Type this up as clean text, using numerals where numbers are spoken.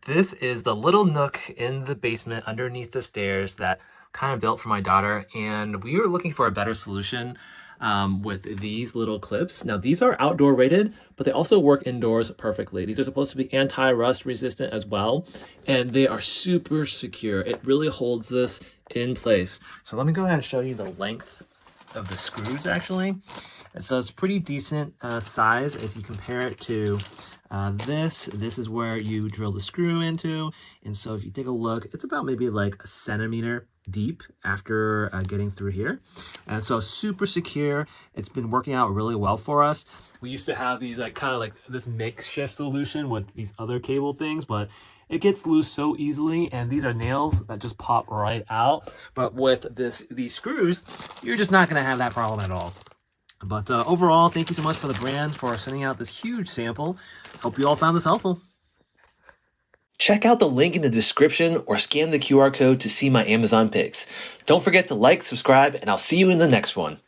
This is the little nook in the basement underneath the stairs that kind of built for my daughter, and we were looking for a better solution with these little clips. Now, these are outdoor rated, but they also work indoors perfectly. These are supposed to be anti-rust resistant as well, and they are super secure. It really holds this in place. So let me go ahead and show you the length of the screws actually. And so it's pretty decent size if you compare it to this is where you drill the screw into. And so if you take a look, it's about maybe like a centimeter deep after getting through here. And so super secure. It's been working out really well for us. We used to have these like kind of like this makeshift solution with these other cable things, but it gets loose so easily, and these are nails that just pop right out. But with these screws, you're just not gonna have that problem at all. But overall, thank you so much for the brand for sending out this huge sample. Hope you all found this helpful. Check out the link in the description or scan the QR code to see my Amazon picks. Don't forget to like, subscribe, and I'll see you in the next one.